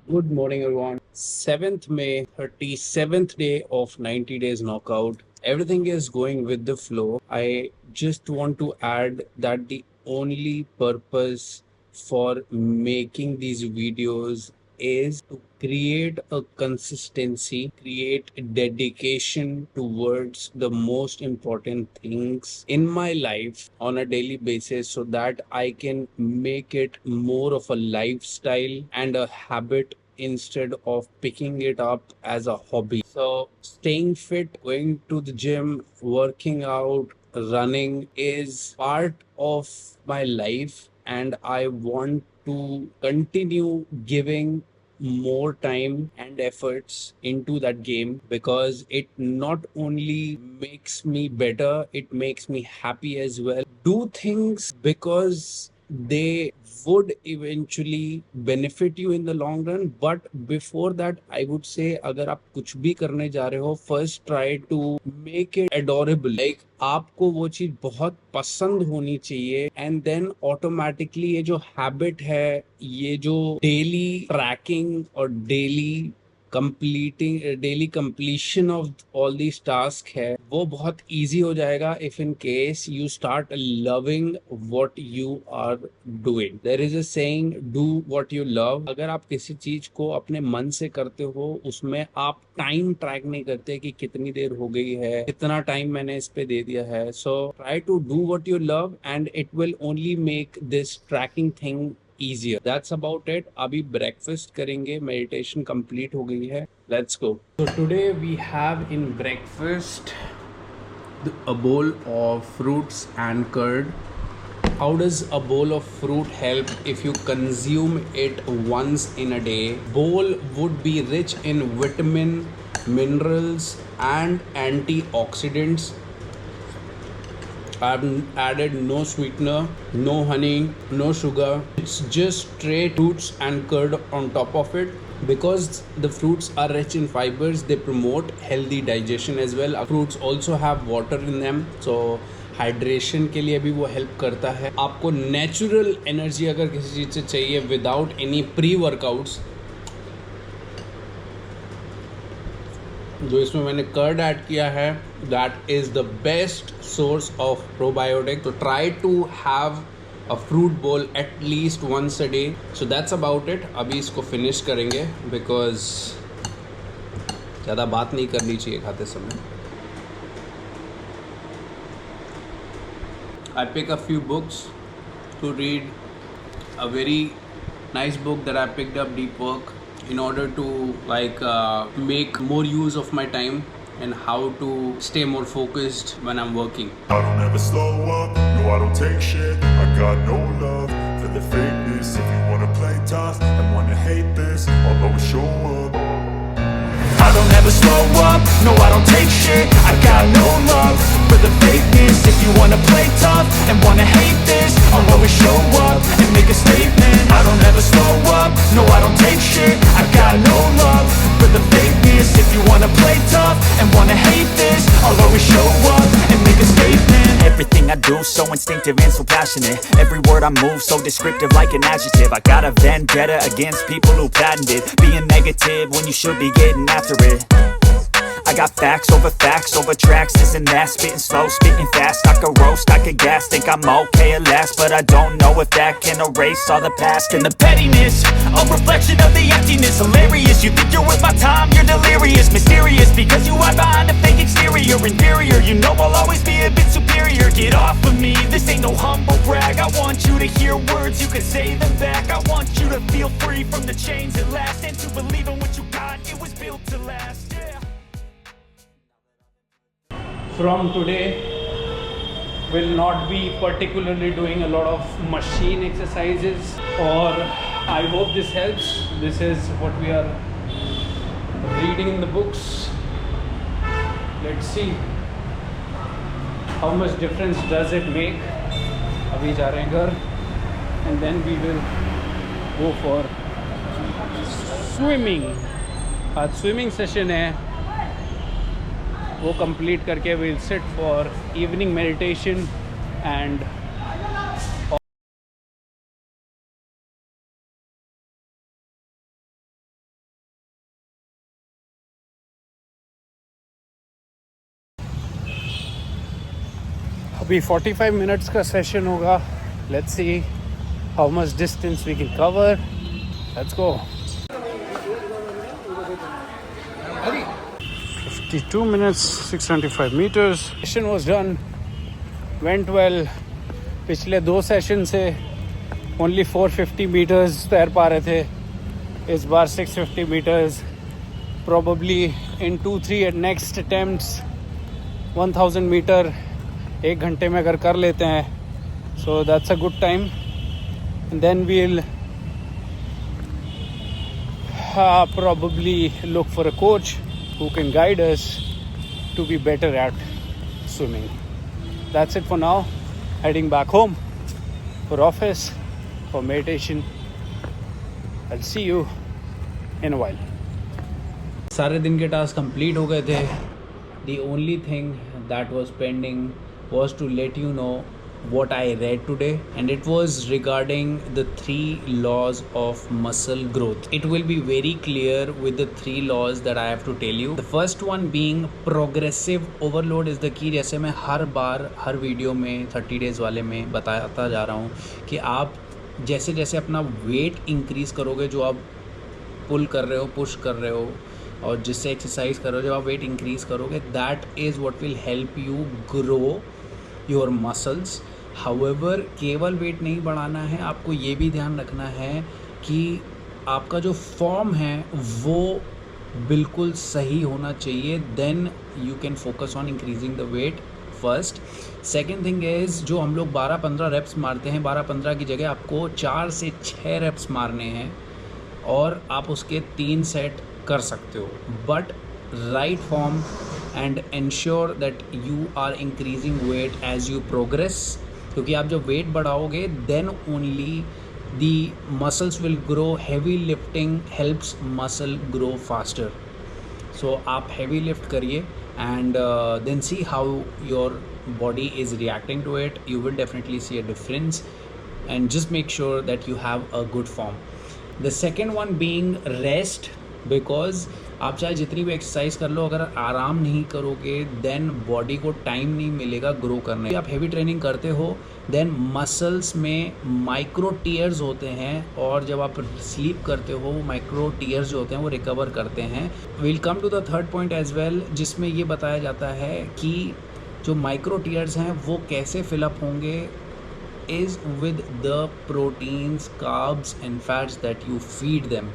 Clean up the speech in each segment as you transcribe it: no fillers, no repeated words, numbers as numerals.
Good morning, everyone. 7th May, 37th day of 90 days knockout. Everything is going with the flow. I just want to add that the only purpose for making these videos is to create a consistency, create a dedication towards the most important things in my life on a daily basis so that I can make it more of a lifestyle and a habit instead of picking it up as a hobby. So, staying fit, going to the gym, working out, running is part of my life, and I want to continue giving more time and efforts into that game because it not only makes me better, it makes me happy as well. Do things because they would eventually benefit you in the long run, but before that I would say अगर आप कुछ भी करने जा रहे हो, first try to make it adorable. Like आपको वो चीज बहुत पसंद होनी चाहिए, and then automatically ये जो habit है, ये जो daily tracking और daily completion of all these task है वो बहुत इजी हो जाएगा if in case you start loving what you are doing. There is a saying, do what you love. अगर आप किसी चीज को अपने मन से करते हो, उसमें आप टाइम ट्रैक नहीं करते कि कितनी देर हो गई है, कितना टाइम मैंने इस पे दे दिया है. So try to do what you love and it will only make this tracking thing easier. That's about it. अभी breakfast करेंगे, meditation complete हो गई है. Let's go. So today we have in breakfast a bowl of fruits and curd. How does a bowl of fruit help if you consume it once in a day? Bowl would be rich in vitamin, minerals and antioxidants. I've added no sweetener, no honey, no sugar. It's just straight fruits and curd on top of it. Because the fruits are rich in fibers, they promote healthy digestion as well. Fruits also have water in them, so hydration के लिए भी वो help करता है. आपको natural energy अगर किसी चीज़ से चाहिए विदाउट एनी प्री वर्कआउट्स, जो इसमें मैंने कर्ड ऐड किया है, that is the best source of probiotic. तो try to have a fruit bowl at least once a day. So that's about it. अभी इसको फिनिश करेंगे बिकॉज ज़्यादा बात नहीं करनी चाहिए खाते समय. I pick a few books to read. A very nice book that I picked up, Deep Work, in order to make more use of my time and how to stay more focused when I'm working. I don't ever slow up, no I don't take shit. I got no love for the fakeness. If you wanna play tough and wanna hate this, I'll always show up. I don't ever slow up, no I don't take shit. I got no love for the fakeness. If you wanna play tough and wanna hate this, I'll always show up and make a statement. I don't ever slow up, no I don't take shit. I got no love for the fakeness. If you wanna play tough and wanna hate this, I'll always show up and make a statement. Everything I do so instinctive and so passionate. Every word I move so descriptive like an adjective. I got a vendetta against people who patented being negative when you should be getting after it. I got facts over tracks, this and that. Spitting slow, spitting fast. I could roast, I could gas. Think I'm okay at last, but I don't know if that can erase all the past. And the pettiness, a reflection of the emptiness. Hilarious, you think you're worth my time, you're delirious. Mysterious, because you hide behind a fake exterior. Inferior, you know I'll always be a bit superior. Get off of me, this ain't no humble brag. I want you to hear words, you can say them back. I want you to feel free from the chains at last, and to believe in what you got, it was built to last, yeah. From today, will not be particularly doing a lot of machine exercises, or I hope this helps. This is what we are reading in the books. Let's see how much difference does it make. अभी जा रहे हैं घर, and then we will go for swimming. आज swimming session है, वो complete करके we'll sit for evening meditation and अभी 45 मिनट्स का सेशन होगा. Let's see how much distance we can cover. Let's go. 52 minutes, 695 meters. Session was done, went well. पिछले 2 session से only 450 meters तैर पा रहे थे. इस बार 650 meters. Probably in 2-3 next attempts 1000 meter 1 घंटे में अगर कर लेते हैं, so that's a good time. And then we'll probably look for a coach who can guide us to be better at swimming. That's it for now. Heading back home for office, for meditation. I'll see you in a while. सारे दिन के task complete हो गए थे. The only thing that was pending was to let you know what I read today, and it was regarding the 3 laws of muscle growth. It will be very clear with the 3 laws that I have to tell you. The first one being progressive overload is the key. जैसे मैं हर बार हर video में 30 days वाले में बताता जा रहा हूँ कि आप जैसे जैसे अपना वेट इंक्रीज़ करोगे, जो आप पुल कर रहे हो, पुश कर रहे हो, और जिससे एक्सरसाइज कर रहे हो, जब आप वेट इंक्रीज़ करोगे, that is what will help you grow your muscles. However केवल वेट नहीं बढ़ाना है, आपको ये भी ध्यान रखना है कि आपका जो फॉर्म है वो बिल्कुल सही होना चाहिए. Then you can focus on increasing the weight first. Second thing is, जो हम लोग 12-15 रेप्स मारते हैं, 12-15 की जगह आपको 4 से 6 रेप्स मारने हैं, और आप उसके 3 सेट कर सकते हो. But right form and ensure that you are increasing weight as you progress, क्योंकि आप जब वेट बढ़ाओगे then only the muscles will grow. Heavy lifting helps muscle grow faster. So आप हैवी लिफ्ट करिए and then see how your body is reacting to it. You will definitely see a difference, and just make sure that you have a good form. The second one being rest, because आप चाहे जितनी भी exercise कर लो, अगर आराम नहीं करोगे then body को टाइम नहीं मिलेगा ग्रो करने. आप हैवी ट्रेनिंग करते हो देन मसल्स में माइक्रो टीयर्स होते हैं, और जब आप स्लीप करते हो माइक्रो टीयर्स जो होते हैं वो रिकवर करते हैं. Will come to the third point as well, जिसमें ये बताया जाता है कि जो माइक्रो टीयर्स हैं वो कैसे फिलअप होंगे is with the proteins, carbs and fats that you feed them.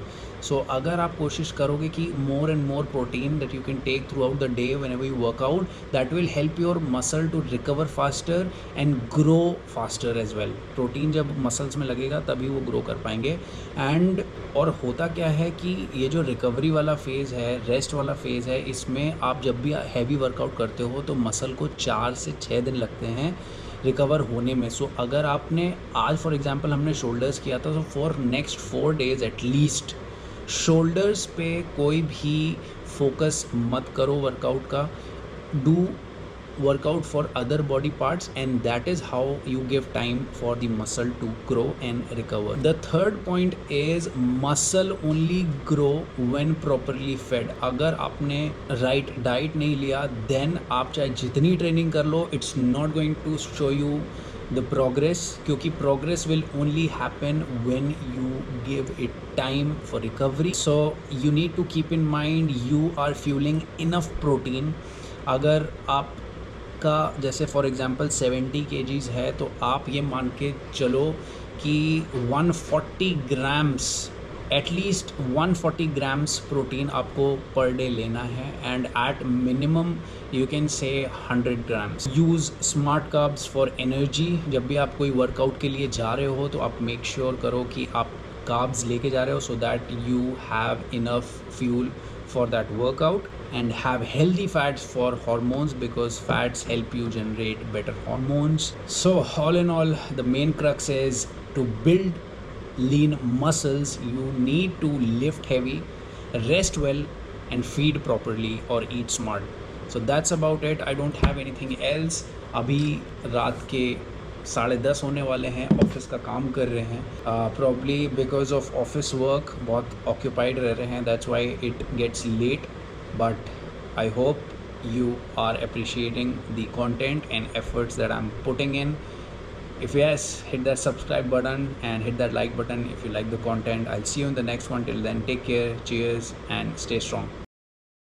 So अगर आप कोशिश करोगे कि more and more protein that you can take throughout the day whenever you work out, that will help your muscle to recover faster and grow faster as well. Protein जब muscles में लगेगा तभी वो ग्रो कर पाएंगे. And और होता क्या है कि ये जो रिकवरी वाला फेज़ है, रेस्ट वाला फेज़ है, इसमें आप जब भी हैवी वर्कआउट करते हो तो मसल को 4 से 6 दिन लगते हैं रिकवर होने में. सो अगर आपने आज फॉर एग्जांपल हमने शोल्डर्स किया था, तो for next 4 days at least shoulders पे कोई भी फोकस मत करो वर्कआउट का. Do workout for other body parts, and that is how you give time for the muscle to grow and recover. The third point is muscle only grow when properly fed. अगर आपने right diet नहीं लिया then आप चाहे जितनी training कर लो, it's not going to show you the progress, क्योंकि progress will only happen when you give it time for recovery. So you need to keep in mind you are fueling enough protein. अगर आप का जैसे for example 70 kgs है, तो आप ये मान के चलो कि 140 ग्राम्स, एटलीस्ट 140 ग्राम्स प्रोटीन आपको पर डे लेना है. And at minimum you can say 100 grams. Use smart carbs for energy. जब भी आप कोई वर्कआउट के लिए जा रहे हो तो आप मेक श्योर करो कि आप कार्ब्स लेके जा रहे हो, so that you have enough fuel for that workout. And have healthy fats for hormones, because fats help you generate better hormones. So all in all, the main crux is to build lean muscles you need to lift heavy, rest well and feed properly or eat smart. So that's about it. I don't have anything else. अभी रात के 10:30 होने वाले हैं, office का काम कर रहे हैं. Probably because of office work बहुत ऑक्यूपाइड रह रहे हैं, that's why it gets late. But I hope you are appreciating the content and efforts that I'm putting in. If yes, hit that subscribe button and hit that like button if you like the content. I'll see you in the next one. Till then, take care, cheers, and stay strong.